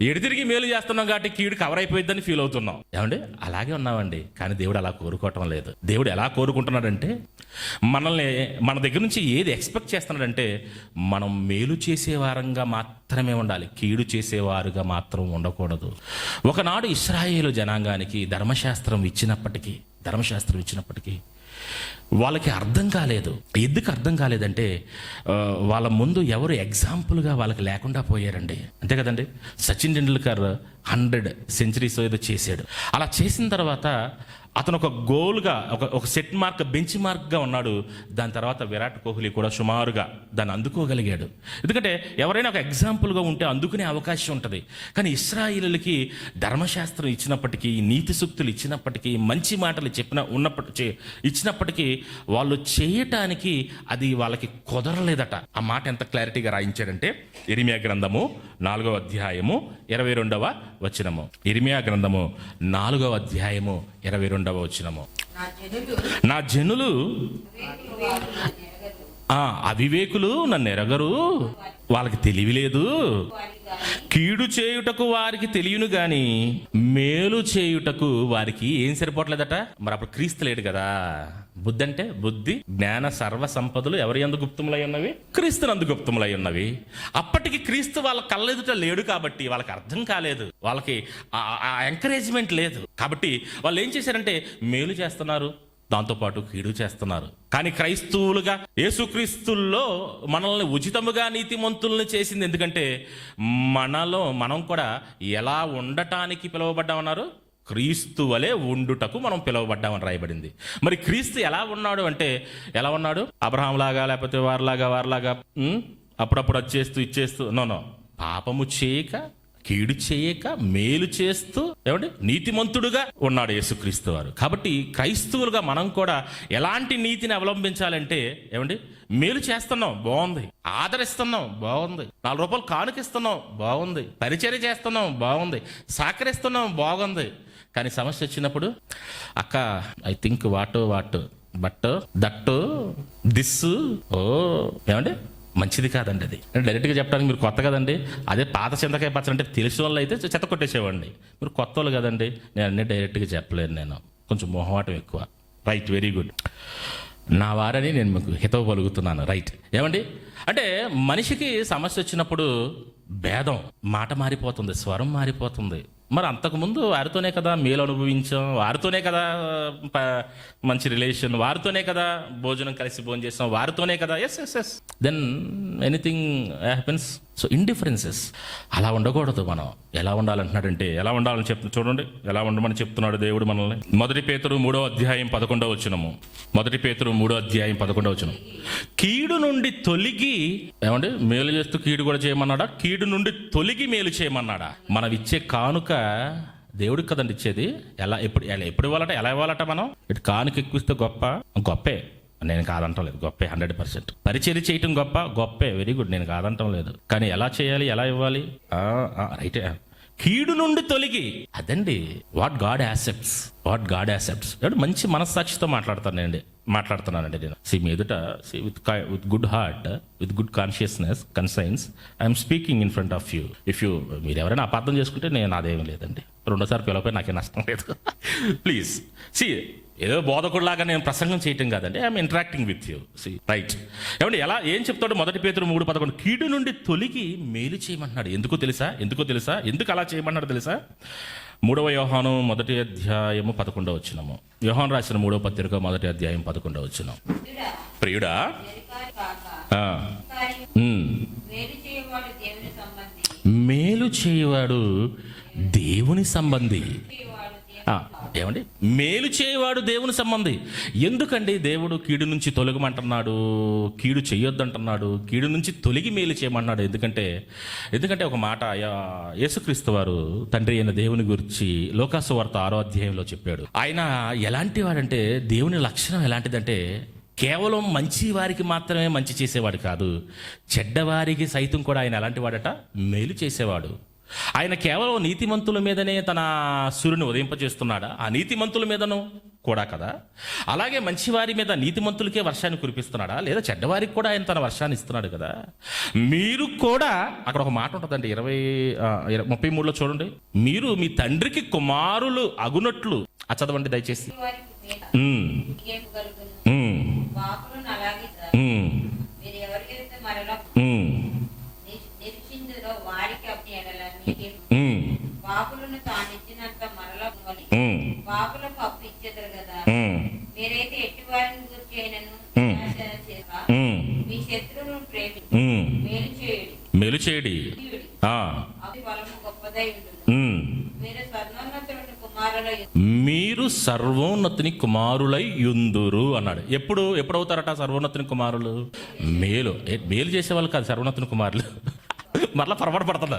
ఎడితిరిగి మేలు చేస్తున్నాం కాబట్టి కీడు కవర్ అయిపోయిద్దని ఫీల్ అవుతున్నాం. ఏమండి, అలాగే ఉన్నామండి. కానీ దేవుడు అలా కోరుకోవటం లేదు. దేవుడు ఎలా కోరుకుంటున్నాడంటే, మనల్ని మన దగ్గర నుంచి ఏది ఎక్స్పెక్ట్ చేస్తున్నాడంటే, మనం మేలు చేసేవారంగా మాత్రమే ఉండాలి, కీడు చేసేవారుగా మాత్రం ఉండకూడదు. ఒకనాడు ఇశ్రాయేలు జనాంగానికి ధర్మశాస్త్రం ఇచ్చినప్పటికీ వాళ్ళకి అర్థం కాలేదు. ఎందుకు అర్థం కాలేదంటే, వాళ్ళ ముందు ఎవరు ఎగ్జాంపుల్గా వాళ్ళకి లేకుండా పోయారండి. అంతే కదండి, సచిన్ టెండూల్కర్ 100 సెంచరీస్ ఏదో చేశాడు. అలా చేసిన తర్వాత అతను ఒక గోల్గా, ఒక సెట్ మార్క్, బెంచ్ మార్క్గా ఉన్నాడు. దాని తర్వాత విరాట్ కోహ్లీ కూడా సుమారుగా దాన్ని అందుకోగలిగాడు. ఎందుకంటే ఎవరైనా ఒక ఎగ్జాంపుల్గా ఉంటే అందుకునే అవకాశం ఉంటుంది. కానీ ఇశ్రాయేలులకి ధర్మశాస్త్రం ఇచ్చినప్పటికీ, నీతి సూక్తులు ఇచ్చినప్పటికీ, మంచి మాటలు ఇచ్చినప్పటికీ వాళ్ళు చేయటానికి అది వాళ్ళకి కుదరలేదట. ఆ మాట ఎంత క్లారిటీగా రాయించాడంటే, ఇర్మియా గ్రంథము 4వ అధ్యాయము 22వ వచనము. ఇర్మియా గ్రంథము 4వ అధ్యాయము 22వ వచనము. నా జనులు అవివేకులు నన్ను ఎరగరు, వాళ్ళకి తెలివి లేదు, కీడు చేయుటకు వారికి తెలియను గాని మేలు చేయుటకు వారికి ఏం సరిపోవట్లేదట. మరి అప్పుడు క్రీస్తు లేడు కదా. బుద్ధి అంటే బుద్ధి, జ్ఞాన, సర్వ సంపదలు ఎవరి యందు గుప్తములై ఉన్నవి? క్రీస్తునందు గుప్తములై ఉన్నవి. అప్పటికి క్రీస్తు వాళ్ళ కళ్ళెదుట లేడు కాబట్టి వాళ్ళకి అర్థం కాలేదు, వాళ్ళకి ఆ ఎంకరేజ్మెంట్ లేదు. కాబట్టి వాళ్ళు ఏం చేశారంటే మేలు చేస్తున్నారు, దాంతోపాటు కీడు చేస్తున్నారు. కానీ క్రైస్తవులుగా యేసుక్రీస్తుల్లో మనల్ని ఉచితముగా నీతిమంతుల్ని చేసింది ఎందుకంటే, మనం కూడా ఎలా ఉండటానికి పిలువబడ్డామన్నారు? క్రీస్తు వలె ఉండుటకు మనం పిలువబడ్డామని రాయబడింది. మరి క్రీస్తు ఎలా ఉన్నాడు అంటే, ఎలా ఉన్నాడు? అబ్రహాం లాగా, లేకపోతే వారిలాగా అప్పుడప్పుడు వచ్చేస్తూ ఇచ్చేస్తూ, నో, పాపము చేయక, కీడు చేయక, మేలు చేస్తూ ఏమండి నీతిమంతుడుగా ఉన్నాడు యేసుక్రీస్తు వారు. కాబట్టి క్రైస్తవులుగా మనం కూడా ఎలాంటి నీతిని అవలంబించాలంటే, ఏమండి మేలు చేస్తున్నాం, బాగుంది, ఆదరిస్తున్నాం, బాగుంది, 4 రూపాయలు కానుకిస్తున్నాం, బాగుంది, పరిచర్య చేస్తున్నాం, బాగుంది, సహకరిస్తున్నాం, బాగుంది. కానీ సమస్య వచ్చినప్పుడు, అక్క I think what but that this ఏమండి మంచిది కాదండి. అది డైరెక్ట్గా చెప్పడానికి మీరు కొత్త కదండి. అదే పాత చింతకాయ పచ్చడి అంటే తెలిసిన వాళ్ళు అయితే చెత్త కొట్టేసేవాడిని. మీరు కొత్త వాళ్ళు కదండి, నేను అన్నీ డైరెక్ట్గా చెప్పలేను, నేను కొంచెం మొహమాటం ఎక్కువ. రైట్, వెరీ గుడ్, నా వారని నేను మీకు హితవు పలుకుతున్నాను. రైట్. ఏమండి అంటే మనిషికి సమస్య వచ్చినప్పుడు భేదం, మాట మారిపోతుంది, స్వరం మారిపోతుంది. మరి అంతకుముందు వారితోనే కదా మేలు అనుభవించాం, వారితోనే కదా మంచి రిలేషన్, వారితోనే కదా భోజనం కలిసి భోజనం చేస్తాం, వారితోనే కదా. Yes then anything happens. So indifferences అలా ఉండకూడదు. మనం ఎలా ఉండాలంటున్నాడంటే, ఎలా ఉండాలని చూడండి, ఎలా ఉండమని చెప్తున్నాడు దేవుడు మనల్ని. 1 పేతురు 3వ అధ్యాయం 11వ వచనము. 1 పేతురు 3వ అధ్యాయం 11వ వచనం. కీడు నుండి తొలగి, ఏమండి మేలు చేస్తూ కీడు కూడా చేయమన్నాడా? కీడు నుండి తొలగి మేలు చేయమన్నాడా? మనం ఇచ్చే కానుక దేవుడికి కదండి ఇచ్చేది. ఎప్పుడు ఇవ్వాలట, ఎలా ఇవ్వాలట? మనం ఇటు కానుక ఎక్కువిస్తే గొప్పే, నేను కాదంటం లేదు, గొప్పే 100%. పరిచర్య చేయటం గొప్పే, వెరీ గుడ్, నేను కాదంటం లేదు. కానీ ఎలా చేయాలి, ఎలా ఇవ్వాలి? రైటే. కీడు నుండి తొలగి, అదండి వాట్ గాడ్ యాక్సెప్ట్స్. మంచి మనస్సాక్షితో మాట్లాడుతున్నానండి నేను. మీ ఎదుట with good heart, with good consciousness, conscience I'm speaking in front of you. మీరు ఎవరైనా అపార్థం చేసుకుంటే నేను అదేమీ లేదండి, రెండోసారి పిలవపోయి నాకే నష్టం లేదు. ప్లీజ్ ఏదో బోధకుడిలాగా నేను ప్రసంగం చేయటం కాదండి, I'm interacting with you. Right. ఏం చెప్తాడు? 1 పేతురు 3:11 కీడు నుండి తొలగి మేలు చేయమంటున్నాడు. ఎందుకు తెలుసా? ఎందుకు అలా చేయమన్నాడు తెలుసా? 3వ యోహాను 1వ అధ్యాయము 11వ వచనము. యోహాను రాసిన 3వ పత్రిక 1వ అధ్యాయం 11వ వచనం. ప్రియుడా, మేలు చేయవాడు దేవుని సంబంధి. ఏమండి, మేలు చేయవాడు దేవుని సంబంధి. ఎందుకండి దేవుడు కీడు నుంచి తొలగమంటున్నాడు, కీడు చేయొద్దంటున్నాడు, కీడు నుంచి తొలగి మేలు చేయమన్నాడు? ఎందుకంటే ఒక మాట యేసుక్రీస్తు వారు తండ్రి అయిన దేవుని గురించి లోకాసు వార్త 6వ అధ్యాయంలో చెప్పాడు. ఆయన ఎలాంటి వాడంటే, దేవుని లక్షణం ఎలాంటిదంటే కేవలం మంచి వారికి మాత్రమే మంచి చేసేవాడు కాదు, చెడ్డవారికి సైతం కూడా ఆయన ఎలాంటి వాడట? మేలు చేసేవాడు. ఆయన కేవలం నీతిమంతుల మీదనే తన సూర్యుని ఉదయింపజేస్తున్నాడా? ఆ నీతిమంతుల మీదను కూడా కదా. అలాగే మంచివారి మీద, నీతిమంతులకే వర్షాన్ని కురిపిస్తున్నాడా? లేదా చెడ్డవారికి కూడా ఆయన తన వర్షాన్ని ఇస్తున్నాడు కదా. మీరు కూడా, అక్కడ ఒక మాట ఉంటుందండి 33లో చూడండి, మీరు మీ తండ్రికి కుమారులు అగునట్లు. చదవండి దయచేసి. మేలు చేయడి, మీరు సర్వోన్నతుని కుమారులై యుందురు అన్నాడు. ఎప్పుడవుతారట సర్వోన్నతుని కుమారులు? మేలు చేసేవాళ్ళు కాదు సర్వోన్నతుని కుమారులు. మరలా పొరపాటు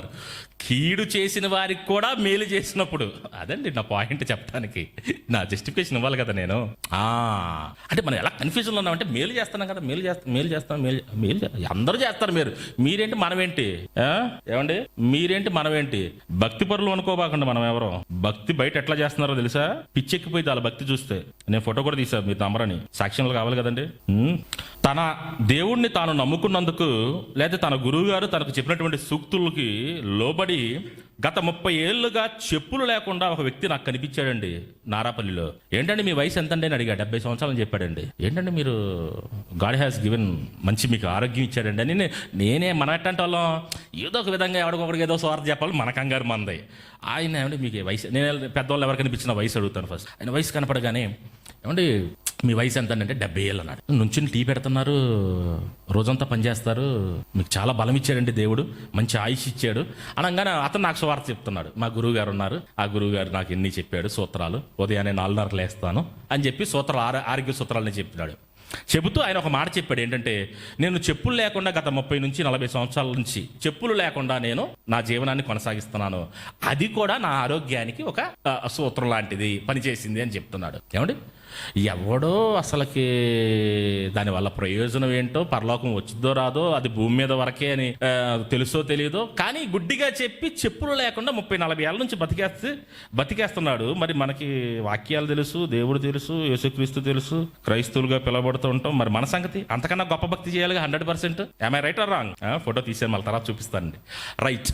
కీడు చేసిన వారికి కూడా మేలు చేసినప్పుడు. అదండి నా పాయింట్ చెప్పడానికి, నా జస్టిఫికేషన్ ఇవ్వాలి కదా నేను. అంటే మనం ఎలా కన్ఫ్యూజన్లో ఉన్నామంటే, మేలు చేస్తున్నాం కదా, మేలు చేస్తాం అందరూ చేస్తారు. మీరేంటి మనమేంటి? ఏమండి, మీరేంటి మనమేంటి? భక్తి పరులు అనుకోబాకండి మనం ఎవరో. భక్తి బయట ఎట్లా చేస్తున్నారో తెలుసా? పిచ్చెక్కిపోయింది వాళ్ళ భక్తి చూస్తే. నేను ఫోటో కూడా తీసా, మీరు నమ్మరని. సాక్ష్యాలు కావాలి కదండి. తన దేవుణ్ణి తాను నమ్ముకున్నందుకు, లేదా తన గురువు గారు తనకు చెప్పినటువంటి సూక్తులకి లోబడి గత 30 ఏళ్ళుగా చెప్పులు లేకుండా ఒక వ్యక్తి నాకు కనిపించాడండి నారాపల్లిలో. ఏంటండి మీ వయసు ఎంతండి అని అడిగా. 70 సంవత్సరాలు చెప్పాడండి. ఏంటంటే మీరు గాడ్ హ్యాస్ గివెన్, మంచి మీకు ఆరోగ్యం ఇచ్చాడండి అని. నేనే మన ఎట్టంటే వాళ్ళం ఏదో ఒక విధంగా ఎవరికొకరికి ఏదో స్వార్థ చెప్పాలి, మన కంగారు మంది. ఆయన ఏమంటే మీకు వయసు, నేను పెద్దవాళ్ళు ఎవరు కనిపించిన వయసు అడుగుతాను ఫస్ట్. ఆయన వయసు కనపడగానే, ఏమండి మీ వయసు ఎంత అంటే 70 ఏళ్ళు అన్నాడు. నుంచుని టీ పెడుతున్నారు, రోజంతా పనిచేస్తారు, మీకు చాలా బలం ఇచ్చాడండి దేవుడు, మంచి ఆయుష్ ఇచ్చాడు అనగానే అతను నాకు స్వార్థ చెప్తున్నాడు. మా గురువు గారు ఉన్నారు, ఆ గురువు గారు నాకు ఎన్ని చెప్పాడు సూత్రాలు. ఉదయాన్నే 4:30 లేస్తాను అని చెప్పి ఆరోగ్య సూత్రాలని చెప్పినాడు. చెబుతూ ఆయన ఒక మాట చెప్పాడు. ఏంటంటే, నేను చెప్పులు లేకుండా గత 30 నుంచి 40 సంవత్సరాల నుంచి చెప్పులు లేకుండా నేను నా జీవనాన్ని కొనసాగిస్తున్నాను. అది కూడా నా ఆరోగ్యానికి ఒక సూత్రం లాంటిది, పనిచేసింది అని చెప్తున్నాడు. ఏమండి, ఎవడో అసలుకి దానివల్ల ప్రయోజనం ఏంటో, పరలోకం వచ్చిందో రాదో, అది భూమి మీద వరకే అని తెలుసో తెలియదో, కానీ గుడ్డిగా చెప్పి చెప్పులు లేకుండా 30-40 ఏళ్ళ నుంచి బతికేస్తున్నాడు. మరి మనకి వాక్యాలు తెలుసు, దేవుడు తెలుసు, యేసుక్రీస్తు తెలుసు, క్రైస్తవులుగా పిలవబడుతూ ఉంటాం. మరి మన సంగతి అంతకన్నా గొప్ప భక్తి చేయాలి 100%. am I right or wrong? Photo తీసాను, మళ్ళీ తర్వాత చూపిస్తానండి. Right,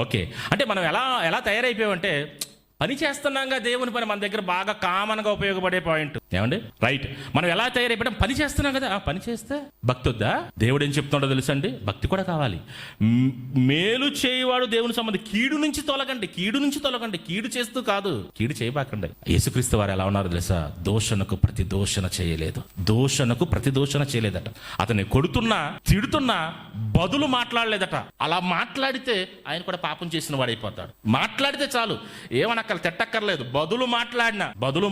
okay. అంటే మనం ఎలా తయారైపోయామంటే, పని చేస్తున్నాగా దేవుని పని మన దగ్గర బాగా కామన్గా ఉపయోగపడే పాయింట్. ఏమండి, రైట్. మనం ఎలా తయారైపోయాం? పని చేస్తున్నాం కదా, పని చేస్తే భక్తి వద్దా? దేవుడు ఏం చెప్తున్నాడో తెలుసండి, భక్తి కూడా కావాలి. మేలు చేయవాడు దేవుని సంబంధి. కీడు నుంచి తొలగండి, కీడు చేస్తూ కాదు, కీడు చేయబాకండి. యేసుక్రీస్తు వారు ఎలా ఉన్నారు తెలుసా? దోషణకు ప్రతి దోషణ చేయలేదట. అతన్ని కొడుతున్నా తిడుతున్నా బదులు మాట్లాడలేదట. అలా మాట్లాడితే ఆయన కూడా పాపం చేసిన వాడైపోతాడు. మాట్లాడితే చాలు, ఏమనక్కర్లేదు, తిట్టక్కర్లేదు. బదులు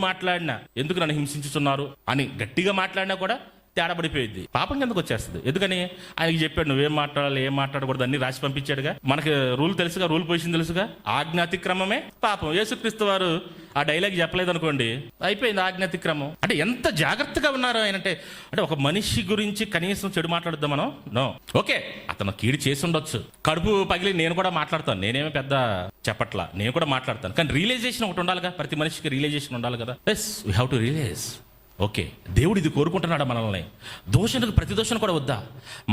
మాట్లాడినా ఎందుకు నన్ను హింసించుతున్నారు అని గట్టిగా మాట్లాడినా కూడా తేడా పడిపోయింది, పాపం కిందకు వచ్చేస్తుంది. ఎందుకని ఆయనకి చెప్పాడు నువ్వేం మాట్లాడాలి ఏం మాట్లాడకూడదు అన్ని రాసి పంపించాడుగా. మనకి రూల్ తెలుసుగా, రూల్ పొజిషన్ తెలుసుగా, ఆజ్ఞాతిక్రమమే పాపం. యేసుక్రీస్తు వారు ఆ డైలాగ్ చెప్పలేదు అనుకోండి, అయిపోయింది ఆజ్ఞాతిక్రమం. అంటే ఎంత జాగ్రత్తగా ఉన్నారు ఆయన అంటే ఒక మనిషి గురించి కనీసం చెడు మాట్లాడుద్దాం మనం? నో. ఓకే, అతను కీడు చేసి ఉండొచ్చు, కడుపు పగిలి నేను కూడా మాట్లాడతాను, నేనేమి పెద్ద చెప్పట్లా, నేను కూడా మాట్లాడతాను. కానీ రియలైజేషన్ ఒకటి ఉండాలిగా, ప్రతి మనిషికి రియలైజేషన్ ఉండాలి కదా. Yes, we have to realise. Okay, దేవుడు ఇది కోరుకుంటున్నాడు మనల్ని. దోషణకు ప్రతి దోషణ కూడా వద్దా,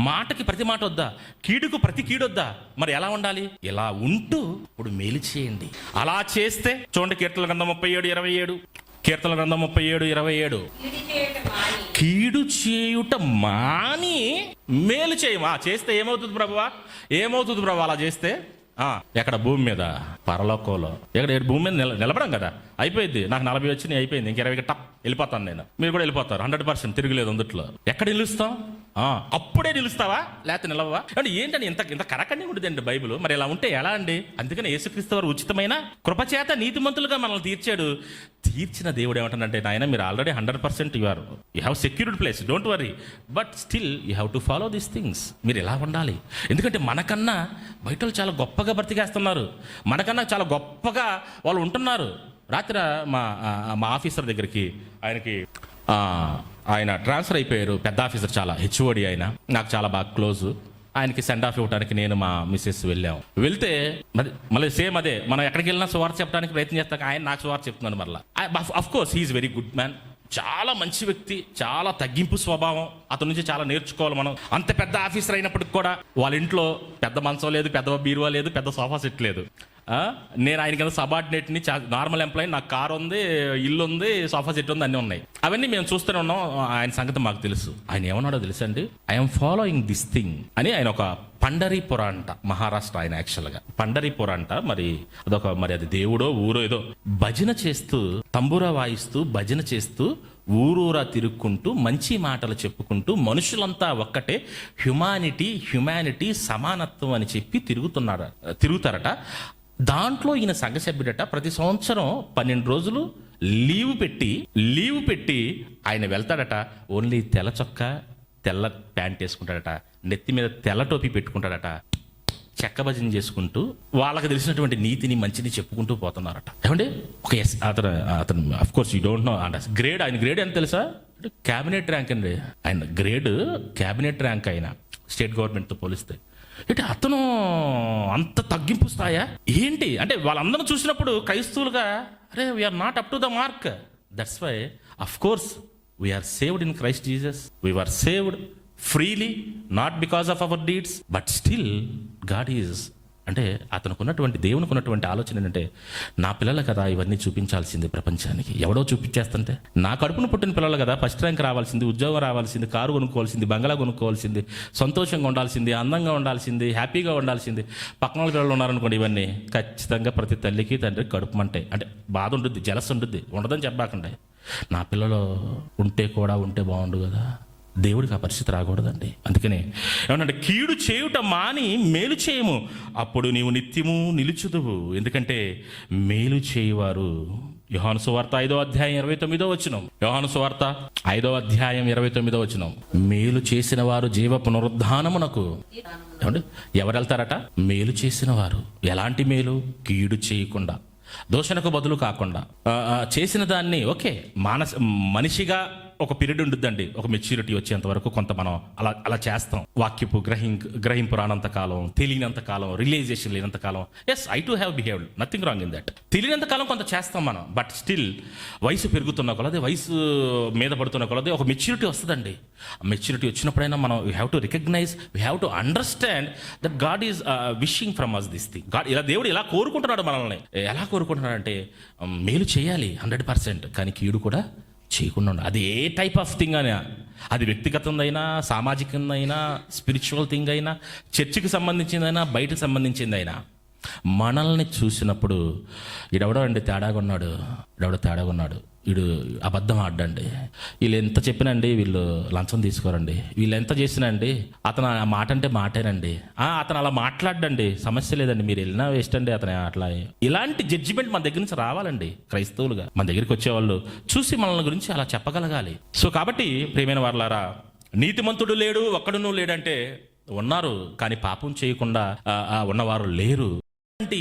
మాటకి ప్రతి మాట వద్దా, కీడుకు ప్రతి కీడు వద్దా? మరి ఎలా ఉండాలి? ఎలా ఉంటూ ఇప్పుడు మేలు చేయండి. అలా చేస్తే చూడండి, కీర్తనల గ్రంథం 37:27, కీర్తనల గ్రంథం 37:27, కీడు చేయుట మాని మేలు చేయమా. చేస్తే ఏమవుతుంది ప్రభువా? ఏమవుతుంది ప్రభు అలా చేస్తే? ఎక్కడ? భూమి మీద, పరలోకంలో. ఎక్కడ? భూమి మీద నిలబడం కదా, అయిపోయింది. నాకు 40 వచ్చినాయి, అయిపోయింది. ఇంక 20 టప్ వెళ్ళిపోతాను నేను, మీరు కూడా వెళ్ళిపోతారు. 100% తిరగలేదు అందుట్లో. ఎక్కడ నిలుస్తాం? అప్పుడే నిలుస్తావా లేకపోతే నిలవవా? అంటే ఏంటని ఇంత కరకండి ఉండదండి బైబిల్. మరి ఇలా ఉంటే ఎలా అండి? అందుకని యేసుక్రీస్తు వారు ఉచితమైన కృపచేత నీతిమంతులుగా మనల్ని తీర్చాడు. తీర్చిన దేవుడు ఏమంటానంటే, నాయన మీరు already 100% you have secured place, don't worry, but still you have to follow these things. మీరు ఎలా ఉండాలి? ఎందుకంటే మనకన్నా బయట చాలా గొప్పగా బ్రతికేస్తున్నారు, మనకన్నా చాలా గొప్పగా వాళ్ళు ఉంటున్నారు. రాత్రి మా ఆఫీసర్ దగ్గరికి, ఆయన ట్రాన్స్ఫర్ అయిపోయారు, పెద్ద ఆఫీసర్, చాలా హెచ్ఓడి ఆయన, నాకు చాలా బాగా క్లోజ్. ఆయనకి సెండ్ ఆఫ్ ఇవ్వడానికి నేను మా మిస్సెస్ వెళ్తే మళ్ళీ సేమ్ అదే, మనం ఎక్కడికి వెళ్ళినా సువార్త చెప్పడానికి ప్రయత్నం చేస్తాక ఆయన నాకు సువార్త చెప్తున్నాను. మరలా of course he's very good man, చాలా మంచి వ్యక్తి, చాలా తగ్గింపు స్వభావం, అతని నుంచి చాలా నేర్చుకోవాలి మనం. అంత పెద్ద ఆఫీసర్ అయినప్పటికి కూడా వాళ్ళ ఇంట్లో పెద్ద మంచం లేదు, పెద్ద బీరువా లేదు, పెద్ద సోఫా సెట్ లేదు. నేను ఆయన కింద సబార్డినేట్ని, నార్మల్ ఎంప్లాయీ, నాకు కారు ఉంది, ఇల్లు ఉంది, సోఫా సెట్ ఉంది, అన్నీ ఉన్నాయి. అవన్నీ మేము చూస్తూనే ఉన్నాం. ఆయన సంగతి మాకు తెలుసు. ఆయన ఏమన్నాడో తెలుసండి, ఐఎమ్ ఫాలోయింగ్ దిస్ థింగ్ అని. ఆయన ఒక పండరీపుర అంట, మహారాష్ట్ర ఆయన యాక్చువల్గా. పండరీపుర అంట, మరి అది దేవుడో ఊరో ఏదో. భజన చేస్తూ, తంబూరా వాయిస్తూ భజన చేస్తూ ఊరూరా తిరుక్కుంటూ మంచి మాటలు చెప్పుకుంటూ మనుషులంతా ఒక్కటే, హ్యుమానిటీ సమానత్వం అని చెప్పి తిరుగుతారట. దాంట్లో ఈయన సంఘ సభ్యుడట. ప్రతి సంవత్సరం 12 రోజులు లీవ్ పెట్టి ఆయన వెళ్తాడట. ఓన్లీ తెల్ల చొక్కా, తెల్ల ప్యాంట్ వేసుకుంటాడట, నెత్తి మీద తెల్ల టోపీ పెట్టుకుంటాడట. చెక్క భజన చేసుకుంటూ వాళ్ళకి తెలిసినటువంటి నీతిని మంచిని చెప్పుకుంటూ పోతున్నారట. ఏమండి, ఒక అతను of course you don't know and grade, ఆయన గ్రేడ్ ఎంత తెలుసా? క్యాబినెట్ ర్యాంక్ అండి. ఆయన గ్రేడ్ క్యాబినెట్ ర్యాంక్ ఆయన, స్టేట్ గవర్నమెంట్తో పోలిస్తే. అంటే అతను అంత తగ్గింపు స్థాయా ఏంటి అంటే, వాళ్ళందరూ చూసినప్పుడు క్రైస్తవులుగా, అరే we are not up to the mark. That's why of course we are saved in Christ Jesus. We are saved freely, not because of our deeds, but still God is అంటే అతనికి ఉన్నటువంటి, దేవునికి ఉన్నటువంటి ఆలోచన ఏంటంటే, నా పిల్లలు కదా ఇవన్నీ చూపించాల్సింది ప్రపంచానికి. ఎవడో చూపించేస్తుంటే, నా కడుపును పుట్టిన పిల్లలు కదా ఫస్ట్ ర్యాంక్ రావాల్సింది, ఉద్యోగం రావాల్సింది, కారు కొనుక్కోవాల్సింది, బంగళా కొనుక్కోవాల్సింది, సంతోషంగా ఉండాల్సింది, అందంగా ఉండాల్సింది, హ్యాపీగా ఉండాల్సింది. పక్కన వాళ్ళ పిల్లలు ఉన్నారనుకోండి, ఇవన్నీ ఖచ్చితంగా ప్రతి తల్లికి తండ్రికి కడుపు అంటే బాధ ఉంటుంది, జలస్ ఉంటుంది. ఉండదని చెప్పాకండి. నా పిల్లలు ఉంటే బాగుండు కదా. దేవుడికి ఆ పరిస్థితి రాకూడదండి. అందుకనే ఏమన్నా, కీడు చేయుట మాని మేలు చేయము, అప్పుడు నీవు నిత్యము నిలుచుదువు. ఎందుకంటే మేలు చేయువారు, యోహాను సువార్త 5వ అధ్యాయం 29వ వచనం, యోహాను సువార్త 5వ అధ్యాయం 29వ వచనం, మేలు చేసిన వారు జీవ పునరుద్ధానమునకు. ఏమండి, ఎవరు వెళ్తారట? మేలు చేసిన వారు. ఎలాంటి మేలు? కీడు చేయకుండా, దోషణకు బదులు కాకుండా, చేసిన దాన్ని ఓకే మనిషిగా ఒక పీరియడ్ ఉంటుందండి, ఒక మెచ్యూరిటీ వచ్చేంత వరకు కొంత మనం అలా చేస్తాం. వాక్యపు గ్రహింపు రానంత కాలం, తెలియనంత కాలం, రియలైజేషన్ లేనంత కాలం, yes I too have behaved, nothing wrong in that. తెలియనంత కాలం కొంత చేస్తాం మనం. బట్ స్టిల్ వయసు పెరుగుతున్న కొలది, వయసు మీద పడుతున్న కొలది ఒక మెచ్యూరిటీ వస్తుందండి. ఆ మెచ్యూరిటీ వచ్చినప్పుడైనా మనం we have to recognise, we have to understand that God is wishing from us this thing. God దేవుడు ఇలా కోరుకుంటున్నాడు మనల్ని. ఎలా కోరుకుంటున్నాడు అంటే, మేలు చేయాలి 100%, కానీ కీడు కూడా చేయకుండా ఉండాలి. అది ఏ టైప్ ఆఫ్ థింగ్ అయినా, అది వ్యక్తిగతందైనా, సామాజికందైనా, స్పిరిచువల్ థింగ్ అయినా, చర్చికి సంబంధించిందైనా, బయటకు సంబంధించిందైనా, మనల్ని చూసినప్పుడు ఈడెవడో తేడాగా ఉన్నాడు, వీడు అబద్ధం ఆడ్డండి, వీళ్ళు ఎంత చెప్పినండి వీళ్ళు లంచం తీసుకోరండి, వీళ్ళు ఎంత చేసినండి, అతను ఆ మాట అంటే మాటేనండి, అతను అలా మాట్లాడండి, సమస్య లేదండి, మీరు వెళ్ళినా వేస్ట్ అండి అతను అట్లా. ఇలాంటి జడ్జిమెంట్ మన దగ్గర నుంచి రావాలండి. క్రైస్తవులుగా మన దగ్గరికి వచ్చేవాళ్ళు చూసి మనల్ని గురించి అలా చెప్పగలగాలి. సో కాబట్టి ప్రియమైన వారలారా, నీతిమంతుడు లేడు, ఒక్కడునూ లేడంటే ఉన్నారు, కానీ పాపం చేయకుండా ఉన్నవారు లేరు. అలాంటి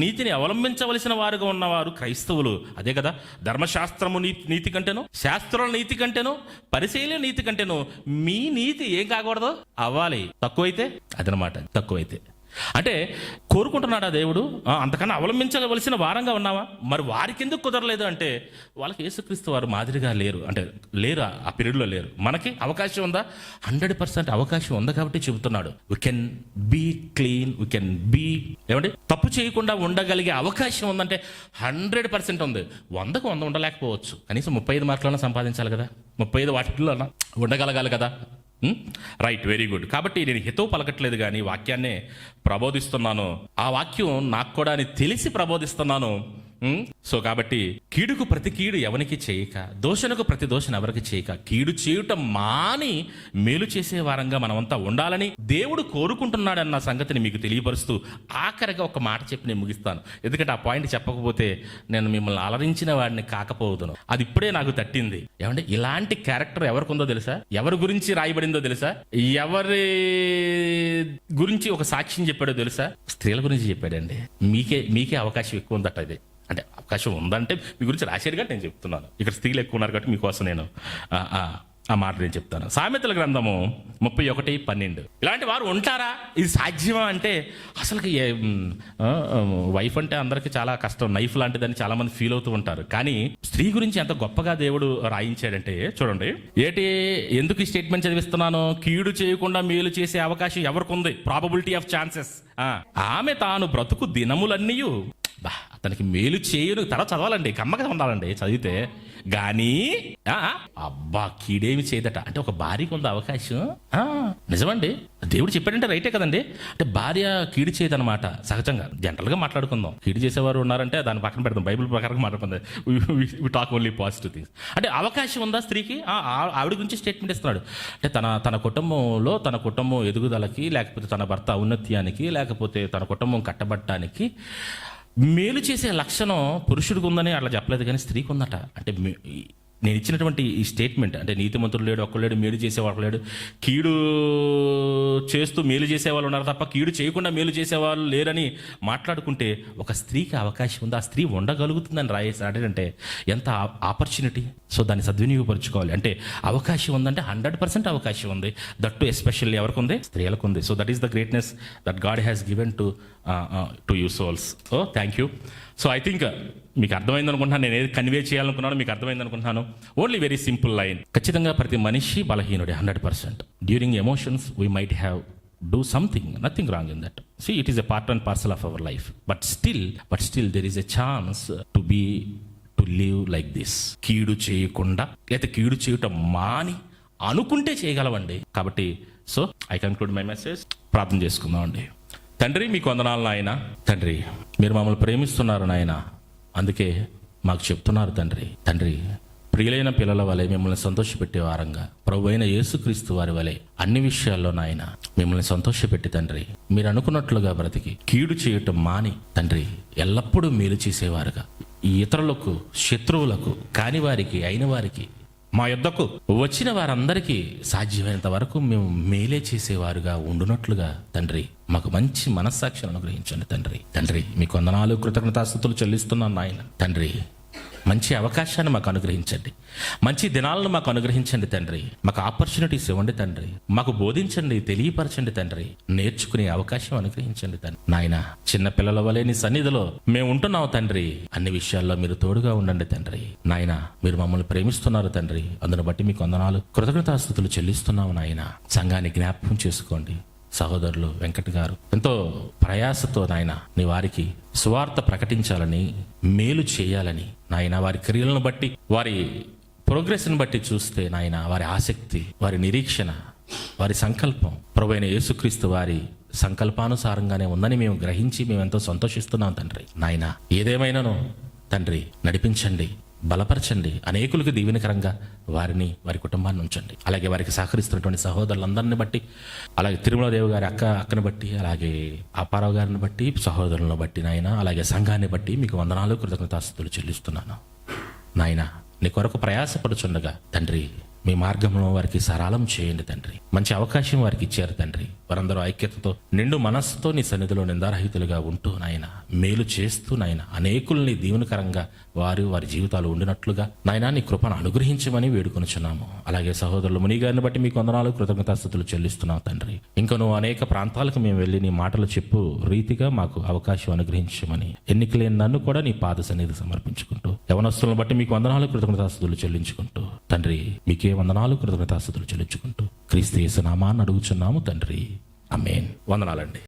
నీతిని అవలంబించవలసిన వారుగా ఉన్నవారు క్రైస్తవులు. అదే కదా, ధర్మశాస్త్రము నీతి కంటేను, శాస్త్రాల నీతి కంటేను, పరిశీలన నీతి కంటేను మీ నీతి ఏం కాకూడదు, అవ్వాలి. తక్కువైతే అదనమాట, తక్కువైతే అంటే కోరుకుంటున్నాడా దేవుడు? అంతకన్నా అవలంబించవలసిన వారంగా ఉన్నావా? మరి వారికి ఎందుకు కుదరలేదు అంటే వాళ్ళకి యేసుక్రీస్తు వారు మాదిరిగా లేరు, అంటే లేరు, ఆ పీరియడ్లో లేరు. మనకి అవకాశం ఉందా? 100% అవకాశం ఉంది కాబట్టి చెబుతున్నాడు. We can be clean, we can be ఏమంటే తప్పు చేయకుండా ఉండగలిగే అవకాశం ఉందంటే 100% ఉంది. 100కు 100 ఉండలేకపోవచ్చు, కనీసం 35 మార్కులన్నా సంపాదించాలి కదా, 35 వాటిల్లో ఉండగలగాలి కదా. Right, very good. కాబట్టి నేను హితవు పలకట్లేదు కానీ వాక్యాన్నే ప్రబోధిస్తున్నాను. ఆ వాక్యం నాకు కూడా అని తెలిసి ప్రబోధిస్తున్నాను. సో కాబట్టి కీడుకు ప్రతి కీడు ఎవరికి చేయక, దోషణకు ప్రతి దోషణ ఎవరికి చేయక, కీడు చేయుట మాని మేలు చేసే వారంగా మనమంతా ఉండాలని దేవుడు కోరుకుంటున్నాడన్న సంగతిని మీకు తెలియపరుస్తూ ఆఖరిగా ఒక మాట చెప్పి నేను ముగిస్తాను. ఎందుకంటే ఆ పాయింట్ చెప్పకపోతే నేను మిమ్మల్ని అలరించిన వాడిని కాకపోదును. అది ఇప్పుడే నాకు తట్టింది. ఏమంటే ఇలాంటి క్యారెక్టర్ ఎవరికి ఉందో తెలుసా? ఎవరి గురించి రాయబడిందో తెలుసా? ఎవరి గురించి ఒక సాక్ష్యం చెప్పాడో తెలుసా? స్త్రీల గురించి చెప్పాడండి. మీకే అవకాశం ఎక్కువ ఉందట. ఇది అంటే అవకాశం ఉందంటే మీ గురించి రాశారు కాబట్టి నేను చెప్తున్నాను. ఇక్కడ స్త్రీలు ఎక్కువ ఉన్నారు కాబట్టి మీకోసం నేను ఆ మాట నేను చెప్తాను. సామెతల గ్రంథము 31:12. ఇలాంటి వారు ఉంటారా? ఇది సాధ్యమా అంటే అసలు వైఫ్ అంటే అందరికీ చాలా కష్టం, నైఫ్ లాంటిదని చాలా మంది ఫీల్ అవుతూ ఉంటారు. కానీ స్త్రీ గురించి ఎంత గొప్పగా దేవుడు రాయించాడంటే చూడండి. ఎందుకు ఈ స్టేట్మెంట్ చదివిస్తున్నాను? కీడు చేయకుండా మేలు చేసే అవకాశం ఎవరికి ఉంది? Probability of chances. ఆమె తాను బ్రతుకు దినములన్నీ అతనికి మేలు చేయను. తర్వాత చదవాలండి, కమ్మగా ఉండాలండి చదివితే గానీ అబ్బా కీడేమి చేయదట. అంటే ఒక భార్యకు ఉంది అవకాశం. నిజమండి, దేవుడు చెప్పాడంటే రైటే కదండి. అంటే భార్య కీడు చేయదనమాట. సహజంగా జనరల్గా మాట్లాడుకుందాం. కీడు చేసేవారు ఉన్నారంటే దాన్ని పక్కన పెడదాం, బైబిల్ ప్రకారంగా మాట్లాడుకుందాం. We talk only positive things. అంటే అవకాశం ఉందా స్త్రీకి? ఆవిడ గురించి స్టేట్మెంట్ ఇస్తున్నాడు. అంటే తన కుటుంబంలో తన కుటుంబం ఎదుగుదలకి, లేకపోతే తన భర్త ఔన్నత్యానికి, లేకపోతే తన కుటుంబం కట్టబట్టడానికి మేలు చేసే లక్షణం పురుషుడికి ఉందని అట్లా చెప్పలేదు, కానీ స్త్రీకి ఉందట. అంటే నేను ఇచ్చినటువంటి ఈ స్టేట్మెంట్ అంటే నీతిమంతుడు లేడు, ఒక్కలేడు, మేలు చేసేవాడు లేడు, కీడు చేస్తూ మేలు చేసేవాళ్ళు ఉన్నారు తప్ప కీడు చేయకుండా మేలు చేసేవాళ్ళు లేరని మాట్లాడుకుంటే ఒక స్త్రీకి అవకాశం ఉంది, ఆ స్త్రీ ఉండగలుగుతుందని రాయేసాడంటే ఎంత ఆపర్చునిటీ. సో దాన్ని సద్వినియోగపరచుకోవాలి. అంటే అవకాశం ఉందంటే 100% అవకాశం ఉంది. దట్ టు ఎస్పెషల్లీ ఎవరికి ఉంది? స్త్రీలకు ఉంది. So that is the greatness that God has given to you souls. Oh thank you. So I think మీకు అర్థమైంది అనుకుంటున్నాను. నేను ఏది కన్వే చేయాలనుకున్నాను మీకు అర్థమైంది అనుకుంటున్నాను. Only very simple line. ఖచ్చితంగా ప్రతి మనిషి బలహీనుడే 100%. During emotions we might have do something, nothing wrong in that. See, it is a part and parcel of our life. But still there is a chance to live like this. కీడు చేయకుండా లేదా కీడు చేయటం మాని అనుకుంటే చేయగలవండి. కాబట్టి so I conclude my message. ప్రార్థన చేసుకుందాం అండి. తండ్రి మీకు వందనాలు నాయన. తండ్రి మీరు మమ్మల్ని ప్రేమిస్తున్నారు నాయన, అందుకే మాకు చెప్తున్నారు తండ్రి ప్రియులైన పిల్లల వలె మిమ్మల్ని సంతోషపెట్టే వారంగా ప్రభు అయిన యేసుక్రీస్తు వారి వలె అన్ని విషయాల్లో నాయన మిమ్మల్ని సంతోషపెట్టి తండ్రి మీరు అనుకున్నట్లుగా బ్రతికి కీడు చేయటం మాని తండ్రి ఎల్లప్పుడూ మేలు చేసేవారుగా ఈ ఇతరులకు, శత్రువులకు, కాని వారికి, అయిన వారికి, మా యొద్దకు వచ్చిన వారందరికీ సాధ్యమైనంత వరకు మేము మేలే చేసేవారుగా ఉండునట్లుగా తండ్రి మాకు మంచి మనస్సాక్షిని అనుగ్రహించండి తండ్రి మీకు వందనాలు, కృతజ్ఞతాస్తుతులు చెల్లిస్తున్నాను నాయన. తండ్రి మంచి అవకాశాన్ని మాకు అనుగ్రహించండి, మంచి దినాలను మాకు అనుగ్రహించండి తండ్రి. మాకు ఆపర్చునిటీస్ ఇవ్వండి తండ్రి, మాకు బోధించండి, తెలియపరచండి తండ్రి, నేర్చుకునే అవకాశం అనుగ్రహించండి తండ్రి. నాయన చిన్న పిల్లల వలె నీ సన్నిధిలో మేము ఉంటున్నావు తండ్రి. అన్ని విషయాల్లో మీరు తోడుగా ఉండండి తండ్రి. నాయన మీరు మమ్మల్ని ప్రేమిస్తున్నారు తండ్రి, అందును బట్టి మీకు వందనాలు, కృతజ్ఞతాస్తుతులు చెల్లిస్తున్నాము నాయన. సంఘాన్ని జ్ఞాపకం చేసుకోండి. సహోదరులు వెంకట్ గారు ఎంతో ప్రయాసతో నాయన నీ వారికి సువార్త ప్రకటించాలని, మేలు చేయాలని నాయన వారి క్రియలను బట్టి, వారి ప్రోగ్రెస్ని బట్టి చూస్తే నాయన వారి ఆసక్తి, వారి నిరీక్షణ, వారి సంకల్పం ప్రభువైన యేసుక్రీస్తు వారి సంకల్పానుసారంగానే ఉందని మేము గ్రహించి మేము ఎంతో సంతోషిస్తున్నాం తండ్రి. నాయన ఏదేమైనానో తండ్రి నడిపించండి, బలపరచండి, అనేకులకు దీవెనకరంగా వారిని, వారి కుటుంబాన్ని ఉంచండి. అలాగే వారికి సహకరిస్తున్నటువంటి సహోదరులందరిని బట్టి, అలాగే తిరుమలదేవి గారి అక్కని బట్టి, అలాగే అప్పారావు గారిని బట్టి, సహోదరులను బట్టి నాయన, అలాగే సంఘాన్ని బట్టి మీకు వందనాలు, కృతజ్ఞతాస్తుతులు చెల్లిస్తున్నాను నాయన. నీ కొరకు ప్రయాసపడుచుండగా తండ్రి మీ మార్గంలో వారికి సరళం చేయండి తండ్రి. మంచి అవకాశం వారికి ఇచ్చారు తండ్రి. వారందరూ ఐక్యతతో నిండు మనస్సుతో నీ సన్నిధిలో నిందారహితులుగా ఉంటూ నాయన మేలు చేస్తూ నాయన అనేకుల్ని దీవెనకరంగా వారి జీవితాలు ఉండినట్లుగా నాయన నీ కృపను అనుగ్రహించమని వేడుకొనుచున్నాము. అలాగే సహోదరులు ముని గారిని బట్టి మీకు వందనాలు, కృతజ్ఞతాస్తుతులు చెల్లిస్తున్నాం తండ్రి. ఇంకా నువ్వు అనేక ప్రాంతాలకు మేము వెళ్ళి నీ మాటలు చెప్పు రీతిగా మాకు అవకాశం అనుగ్రహించమని ఎన్నికలేని నన్ను కూడా నీ పాద సన్నిధి సమర్పించుకుంటూ యవనస్తులను బట్టి మీకు వందనాలు, కృతజ్ఞతాస్తుతులు చెల్లించుకుంటూ తండ్రి మీకే వందనాలు, కృతజ్ఞతాస్తుతులు చెల్లించుకుంటూ క్రీస్తు యేసు నామాన్ని అడుగుచున్నాము తండ్రి. ఆమేన్. వందనాలండి.